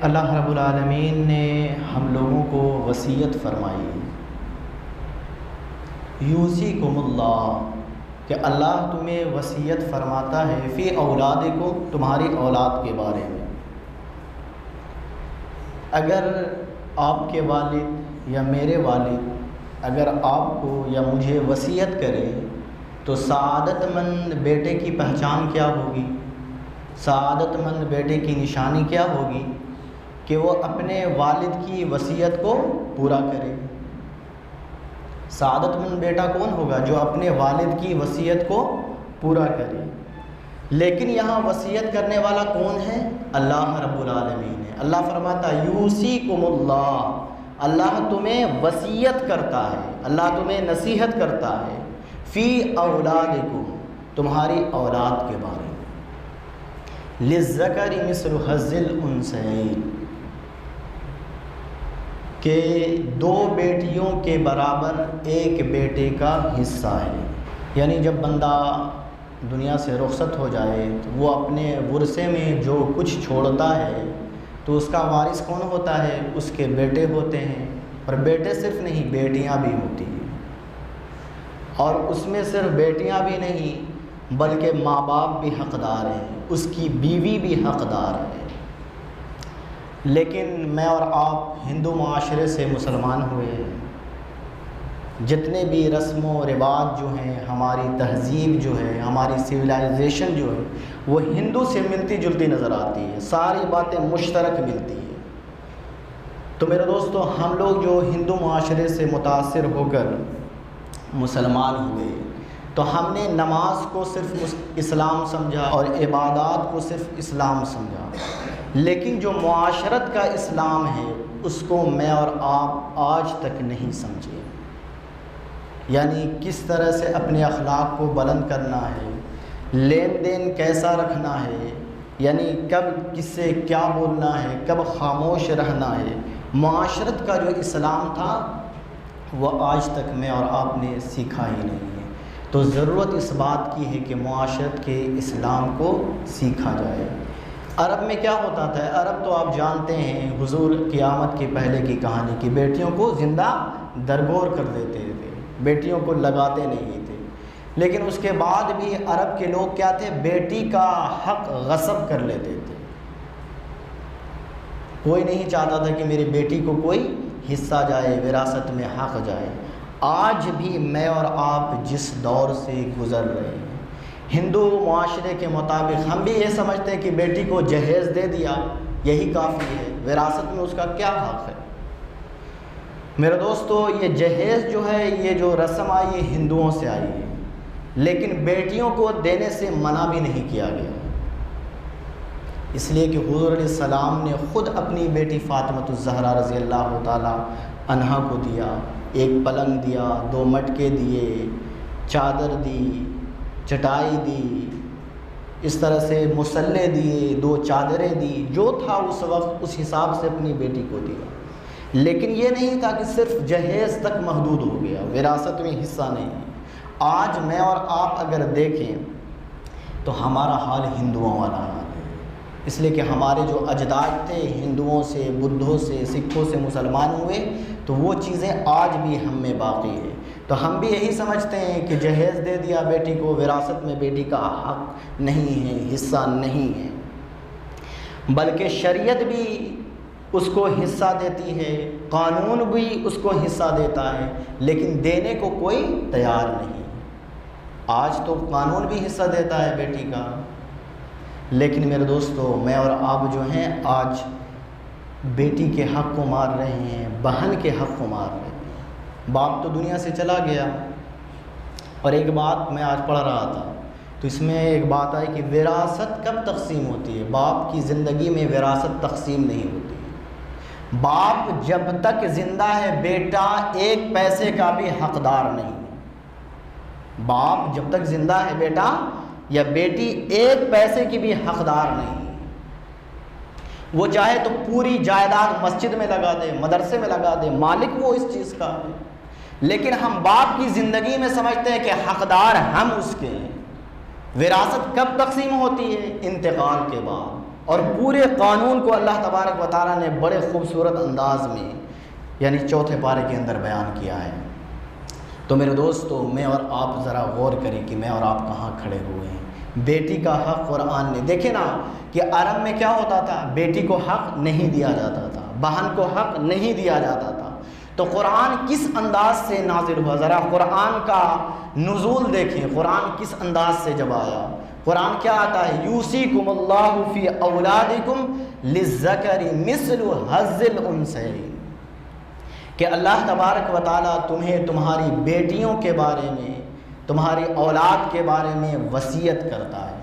اللہ رب العالمین نے ہم لوگوں کو وصیت فرمائی، یوصیکم اللہ، کہ اللہ تمہیں وصیت فرماتا ہے فی اولادکم، تمہاری اولاد کے بارے میں۔ اگر آپ کے والد یا میرے والد اگر آپ کو یا مجھے وصیت کرے تو سعادت مند بیٹے کی پہچان کیا ہوگی؟ سعادت مند بیٹے کی نشانی کیا ہوگی؟ کہ وہ اپنے والد کی وصیت کو پورا کرے۔ سعادت مند بیٹا کون ہوگا؟ جو اپنے والد کی وصیت کو پورا کرے۔ لیکن یہاں وصیت کرنے والا کون ہے؟ اللہ رب العالمین ہے۔ اللہ فرماتا ہے یوصیکم اللہ، اللہ تمہیں وصیت کرتا ہے، اللہ تمہیں نصیحت کرتا ہے فی اولادکم، تمہاری اولاد کے بارے میں، للذکر مثل حظ الانثیین، کہ دو بیٹیوں کے برابر ایک بیٹے کا حصہ ہے۔ یعنی جب بندہ دنیا سے رخصت ہو جائے تو وہ اپنے ورثے میں جو کچھ چھوڑتا ہے تو اس کا وارث کون ہوتا ہے؟ اس کے بیٹے ہوتے ہیں، اور بیٹے صرف نہیں بیٹیاں بھی ہوتی ہیں، اور اس میں صرف بیٹیاں بھی نہیں بلکہ ماں باپ بھی حقدار ہیں، اس کی بیوی بھی حقدار ہے۔ لیکن میں اور آپ ہندو معاشرے سے مسلمان ہوئے ہیں، جتنے بھی رسم و رواج جو ہیں، ہماری تہذیب جو ہے، ہماری سویلائزیشن جو ہے، وہ ہندو سے ملتی جلتی نظر آتی ہے، ساری باتیں مشترک ملتی ہیں۔ تو میرے دوستو، ہم لوگ جو ہندو معاشرے سے متاثر ہو کر مسلمان ہوئے تو ہم نے نماز کو صرف اسلام سمجھا اور عبادات کو صرف اسلام سمجھا، لیکن جو معاشرت کا اسلام ہے اس کو میں اور آپ آج تک نہیں سمجھے۔ یعنی کس طرح سے اپنے اخلاق کو بلند کرنا ہے، لین دین کیسا رکھنا ہے، یعنی کب کس سے کیا بولنا ہے، کب خاموش رہنا ہے، معاشرت کا جو اسلام تھا وہ آج تک میں اور آپ نے سیکھا ہی نہیں ہے۔ تو ضرورت اس بات کی ہے کہ معاشرت کے اسلام کو سیکھا جائے۔ عرب میں کیا ہوتا تھا؟ عرب تو آپ جانتے ہیں، حضور قیامت کے پہلے کی کہانی کی، بیٹیوں کو زندہ درگور کر دیتے تھے، بیٹیوں کو لگاتے نہیں تھے، لیکن اس کے بعد بھی عرب کے لوگ کیا تھے؟ بیٹی کا حق غصب کر لیتے تھے۔ کوئی نہیں چاہتا تھا کہ میری بیٹی کو کوئی حصہ جائے، وراثت میں حق جائے۔ آج بھی میں اور آپ جس دور سے گزر رہے ہیں، ہندو معاشرے کے مطابق ہم بھی یہ سمجھتے ہیں کہ بیٹی کو جہیز دے دیا یہی کافی ہے، وراثت میں اس کا کیا حق ہے؟ میرے دوستو، یہ جہیز جو ہے، یہ جو رسم آئی یہ ہندوؤں سے آئی ہے، لیکن بیٹیوں کو دینے سے منع بھی نہیں کیا گیا، اس لیے کہ حضور علیہ السلام نے خود اپنی بیٹی فاطمۃ الزہرا رضی اللہ تعالی عنہا کو دیا، ایک پلنگ دیا، 2 مٹکے دیے، چادر دی، چٹائی دی، اس طرح سے مسلے دیے، 2 چادریں دی، جو تھا اس وقت اس حساب سے اپنی بیٹی کو دیا۔ لیکن یہ نہیں تھا کہ صرف جہیز تک محدود ہو گیا، وراثت میں حصہ نہیں ہے۔ آج میں اور آپ اگر دیکھیں تو ہمارا حال ہندوؤں والا حال ہے، اس لیے کہ ہمارے جو اجداد تھے ہندوؤں سے، بدھوں سے، سکھوں سے مسلمان ہوئے تو وہ چیزیں آج بھی ہم میں باقی ہے۔ تو ہم بھی یہی سمجھتے ہیں کہ جہیز دے دیا بیٹی کو، وراثت میں بیٹی کا حق نہیں ہے، حصہ نہیں ہے، بلکہ شریعت بھی اس کو حصہ دیتی ہے، قانون بھی اس کو حصہ دیتا ہے، لیکن دینے کو کوئی تیار نہیں۔ آج تو قانون بھی حصہ دیتا ہے بیٹی کا، لیکن میرے دوستو، میں اور آپ جو ہیں آج بیٹی کے حق کو مار رہے ہیں، بہن کے حق کو مار رہے ہیں۔ باپ تو دنیا سے چلا گیا، اور ایک بات میں آج پڑھ رہا تھا تو اس میں ایک بات آئی کہ وراثت کب تقسیم ہوتی ہے؟ باپ کی زندگی میں وراثت تقسیم نہیں ہوتی۔ باپ جب تک زندہ ہے بیٹا 1 پیسے کا بھی حقدار نہیں۔ باپ جب تک زندہ ہے بیٹا یا بیٹی 1 پیسے کی بھی حقدار نہیں۔ وہ چاہے تو پوری جائیداد مسجد میں لگا دے، مدرسے میں لگا دے، مالک وہ اس چیز کا ہے، لیکن ہم باپ کی زندگی میں سمجھتے ہیں کہ حقدار ہم اس کے ہیں۔ وراثت کب تقسیم ہوتی ہے؟ انتقال کے بعد۔ اور پورے قانون کو اللہ تبارک و تعالیٰ نے بڑے خوبصورت انداز میں یعنی چوتھے پارے کے اندر بیان کیا ہے۔ تو میرے دوستو، میں اور آپ ذرا غور کریں کہ میں اور آپ کہاں کھڑے ہوئے ہیں۔ بیٹی کا حق قرآن نے، دیکھیں نا کہ عرب میں کیا ہوتا تھا، بیٹی کو حق نہیں دیا جاتا تھا، بہن کو حق نہیں دیا جاتا تھا۔ تو قرآن کس انداز سے نازل ہوا، ذرا قرآن کا نزول دیکھیں، قرآن کس انداز سے جب آیا۔ قرآن کیا آتا ہے، یوصیکم اللہ فی اولادکم للذکر مثل حظ الانثیین، کہ اللہ تبارک و تعالیٰ تمہیں تمہاری بیٹیوں کے بارے میں، تمہاری اولاد کے بارے میں وصیت کرتا ہے۔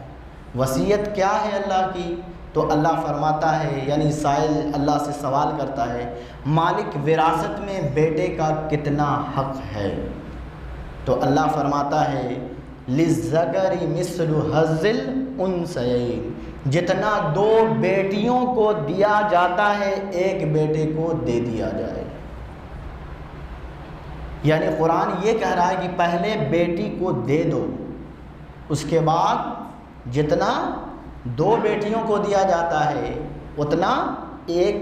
وصیت کیا ہے اللہ کی؟ تو اللہ فرماتا ہے، یعنی سائل اللہ سے سوال کرتا ہے، مالک وراثت میں بیٹے کا کتنا حق ہے؟ تو اللہ فرماتا ہے للذکر مثل حظ الانثیین، جتنا دو بیٹیوں کو دیا جاتا ہے ایک بیٹے کو دے دیا جائے۔ یعنی قرآن یہ کہہ رہا ہے کہ پہلے بیٹی کو دے دو، اس کے بعد جتنا دو بیٹیوں کو دیا جاتا ہے اتنا ایک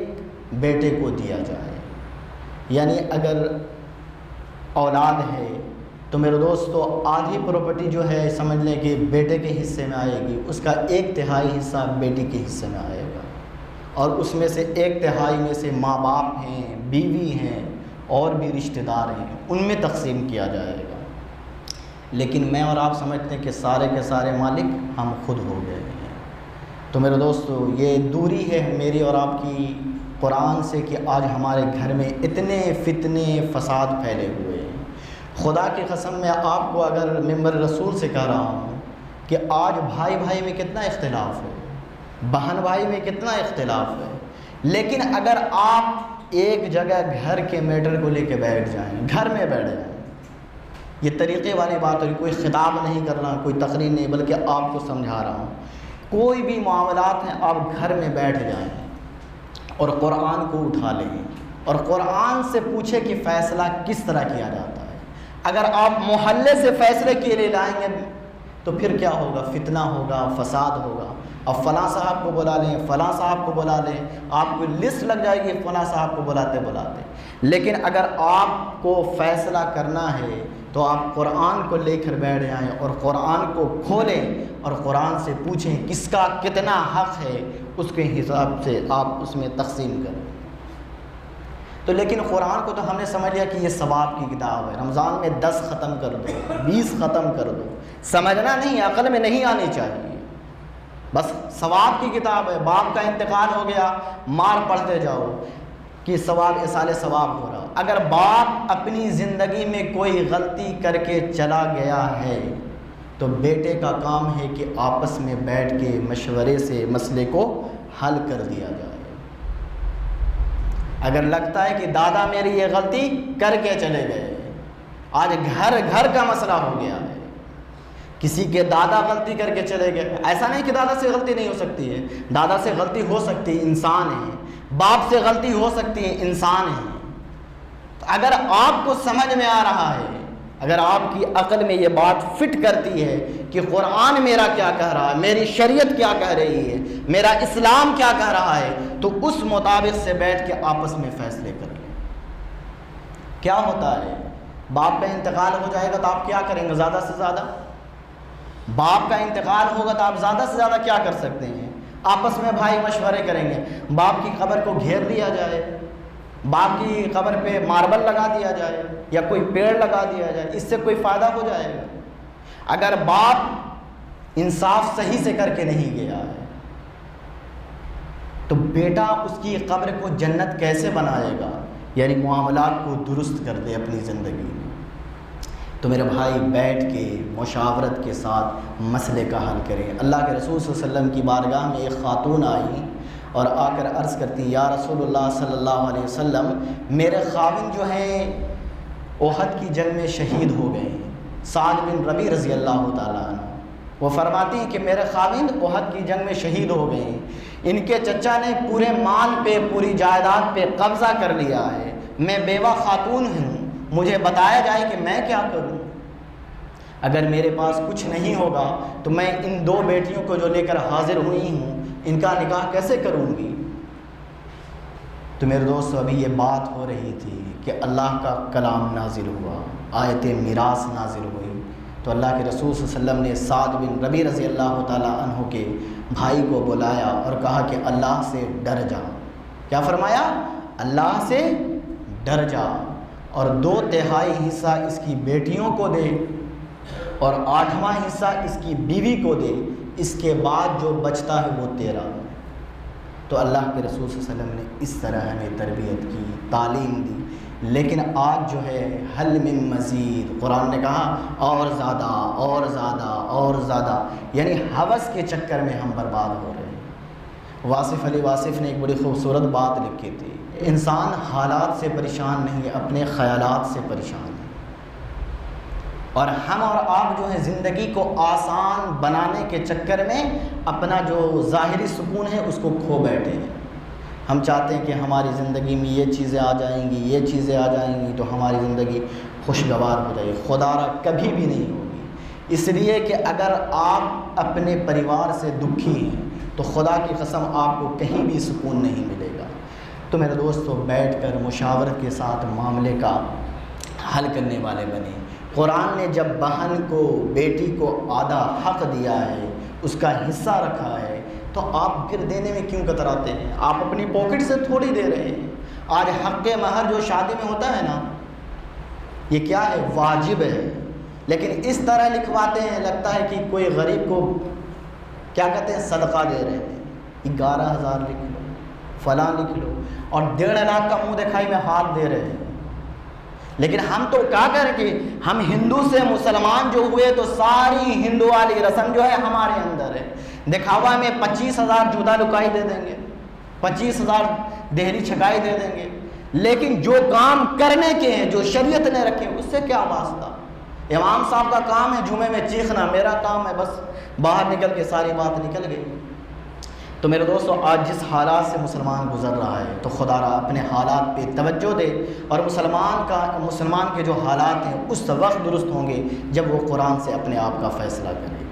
بیٹے کو دیا جائے۔ یعنی اگر اولاد ہے تو میرے دوستو آدھی پراپرٹی جو ہے سمجھ لیں کہ بیٹے کے حصے میں آئے گی، اس کا 1/3 حصہ بیٹی کے حصے میں آئے گا، اور اس میں سے 1/3 میں سے ماں باپ ہیں، بیوی ہیں اور بھی رشتہ دار ہیں، ان میں تقسیم کیا جائے گا۔ لیکن میں اور آپ سمجھتے ہیں کہ سارے کے سارے مالک ہم خود ہو گئے ہیں۔ تو میرے دوستو یہ دوری ہے میری اور آپ کی قرآن سے کہ آج ہمارے گھر میں اتنے فتنے فساد پھیلے ہوئے ہیں۔ خدا کی قسم میں آپ کو اگر ممبر رسول سے کہہ رہا ہوں کہ آج بھائی بھائی میں کتنا اختلاف ہے، بہن بھائی میں کتنا اختلاف ہے، لیکن اگر آپ ایک جگہ گھر کے میٹر کو لے کے بیٹھ جائیں، گھر میں بیٹھ جائیں، یہ طریقے والی بات ہے، کوئی خطاب نہیں کر رہا، کوئی تقریر نہیں، بلکہ آپ کو سمجھا رہا ہوں، کوئی بھی معاملات ہیں آپ گھر میں بیٹھ جائیں اور قرآن کو اٹھا لیں اور قرآن سے پوچھیں کہ فیصلہ کس طرح کیا جاتا ہے۔ اگر آپ محلے سے فیصلے کے لیے لائیں گے تو پھر کیا ہوگا، فتنہ ہوگا، فساد ہوگا۔ اب فلاں صاحب کو بلا لیں، فلاں صاحب کو بلا لیں، آپ کو لسٹ لگ جائے گی فلاں صاحب کو بلاتے بلاتے۔ لیکن اگر آپ کو فیصلہ کرنا ہے تو آپ قرآن کو لے کر بیٹھ جائیں اور قرآن کو کھولیں اور قرآن سے پوچھیں کس کا کتنا حق ہے، اس کے حساب سے آپ اس میں تقسیم کریں۔ تو لیکن قرآن کو تو ہم نے سمجھ لیا کہ یہ ثواب کی کتاب ہے، رمضان میں 10 ختم کر دو، 20 ختم کر دو، سمجھنا نہیں، عقل میں نہیں آنی چاہیے، بس ثواب کی کتاب ہے۔ باپ کا انتقال ہو گیا، مار پڑھتے جاؤ کہ ثواب اصال ثواب ہو رہا۔ اگر باپ اپنی زندگی میں کوئی غلطی کر کے چلا گیا ہے تو بیٹے کا کام ہے کہ آپس میں بیٹھ کے مشورے سے مسئلے کو حل کر دیا جائے۔ اگر لگتا ہے کہ دادا میری یہ غلطی کر کے چلے گئے، آج گھر گھر کا مسئلہ ہو گیا ہے، کسی کے دادا غلطی کر کے چلے گئے، ایسا نہیں کہ دادا سے غلطی نہیں ہو سکتی ہے، دادا سے غلطی ہو سکتی ہے، انسان ہے، باپ سے غلطی ہو سکتی ہے، انسان ہے۔ تو اگر آپ کو سمجھ میں آ رہا ہے، اگر آپ کی عقل میں یہ بات فٹ کرتی ہے کہ قرآن میرا کیا کہہ رہا ہے، میری شریعت کیا کہہ رہی ہے، میرا اسلام کیا کہہ رہا ہے، تو اس مطابق سے بیٹھ کے آپس میں فیصلے کر لیں۔ کیا ہوتا ہے، باپ کا انتقال ہو جائے گا تو آپ کیا کریں گے؟ زیادہ سے زیادہ باپ کا انتقال ہوگا تو آپ زیادہ سے زیادہ کیا کر سکتے ہیں؟ آپس میں بھائی مشورے کریں گے، باپ کی قبر کو گھیر دیا جائے، باپ کی قبر پہ ماربل لگا دیا جائے یا کوئی پیڑ لگا دیا جائے، اس سے کوئی فائدہ ہو جائے گا؟ اگر باپ انصاف صحیح سے کر کے نہیں گیا ہے تو بیٹا اس کی قبر کو جنت کیسے بنائے گا؟ یعنی معاملات کو درست کر دے اپنی زندگی میں۔ تو میرے بھائی بیٹھ کے مشاورت کے ساتھ مسئلے کا حل کریں۔ اللہ کے رسول صلی اللہ علیہ وسلم کی بارگاہ میں ایک خاتون آئی اور آ کر عرض کرتی، یا رسول اللہ صلی اللہ علیہ وسلم، میرے خاوند جو ہیں احد کی جنگ میں شہید ہو گئے ہیں، سعد بن ربیع رضی اللہ تعالیٰ عنہ۔ وہ فرماتی ہیں کہ میرے خاوند احد کی جنگ میں شہید ہو گئے ہیں، ان کے چچا نے پورے مال پہ، پوری جائیداد پہ قبضہ کر لیا ہے، میں بیوہ خاتون ہوں، مجھے بتایا جائے کہ میں کیا کروں؟ اگر میرے پاس کچھ نہیں ہوگا تو میں ان 2 بیٹیوں کو جو لے کر حاضر ہوئی ہوں ان کا نکاح کیسے کروں گی؟ تو میرے دوست ابھی یہ بات ہو رہی تھی کہ اللہ کا کلام نازل ہوا، آیت میراث نازل ہوئی، تو اللہ کے رسول صلی اللہ علیہ وسلم نے سعد بن ربیع رضی اللہ تعالیٰ عنہ کے بھائی کو بلایا اور کہا کہ اللہ سے ڈر جا۔ کیا فرمایا؟ اللہ سے ڈر جا، اور 2/3 حصہ اس کی بیٹیوں کو دے اور 8واں حصہ اس کی بیوی کو دے، اس کے بعد جو بچتا ہے وہ تیرا۔ تو اللہ کے رسول صلی اللہ علیہ وسلم نے اس طرح ہمیں تربیت کی، تعلیم دی۔ لیکن آج جو ہے حل من مزید، قرآن نے کہا اور زیادہ اور زیادہ اور زیادہ، یعنی ہوس کے چکر میں ہم برباد ہو رہے ہیں۔ واصف علی واصف نے ایک بڑی خوبصورت بات لکھی تھی، انسان حالات سے پریشان نہیں، اپنے خیالات سے پریشان ہے۔ اور ہم اور آپ جو ہے زندگی کو آسان بنانے کے چکر میں اپنا جو ظاہری سکون ہے اس کو کھو بیٹھے ہیں۔ ہم چاہتے ہیں کہ ہماری زندگی میں یہ چیزیں آ جائیں گی، یہ چیزیں آ جائیں گی تو ہماری زندگی خوشگوار ہو جائے گی، خدا را کبھی بھی نہیں ہوگی۔ اس لیے کہ اگر آپ اپنے پریوار سے دکھی ہیں تو خدا کی قسم آپ کو کہیں بھی سکون نہیں ملے گا۔ تو میرے دوستو، بیٹھ کر مشاورت کے ساتھ معاملے کا حل کرنے والے بنے۔ قرآن نے جب بہن کو، بیٹی کو آدھا حق دیا ہے، اس کا حصہ رکھا ہے، تو آپ پھر دینے میں کیوں کتراتے ہیں؟ آپ اپنی پاکٹ سے تھوڑی دے رہے ہیں۔ آج حق مہر جو شادی میں ہوتا ہے نا، یہ کیا ہے؟ واجب ہے، لیکن اس طرح لکھواتے ہیں لگتا ہے کہ کوئی غریب کو کیا کہتے ہیں، صدقہ دے رہے ہیں۔ 11,000 لکھ لو، فلاں لکھ لو، اور 1.5 لاکھ کا منہ دکھائی میں ہاتھ دے رہے ہیں۔ لیکن ہم تو کیا کریں کہ ہم ہندو سے مسلمان جو ہوئے تو ساری ہندو والی رسم جو ہے ہمارے اندر ہے۔ دکھاوا میں 25,000 جوتا لکائی دے دیں گے، 25,000 دہلی چھکائی دے دیں گے، لیکن جو کام کرنے کے ہیں، جو شریعت نے رکھے، اس سے کیا واسطہ؟ امام صاحب کا کام ہے جمعے میں چیخنا، میرا کام ہے بس باہر نکل کے ساری بات نکل گئی۔ تو میرے دوستو، آج جس حالات سے مسلمان گزر رہا ہے تو خدا را اپنے حالات پہ توجہ دے، اور مسلمان کے جو حالات ہیں اس وقت درست ہوں گے جب وہ قرآن سے اپنے آپ کا فیصلہ کرے۔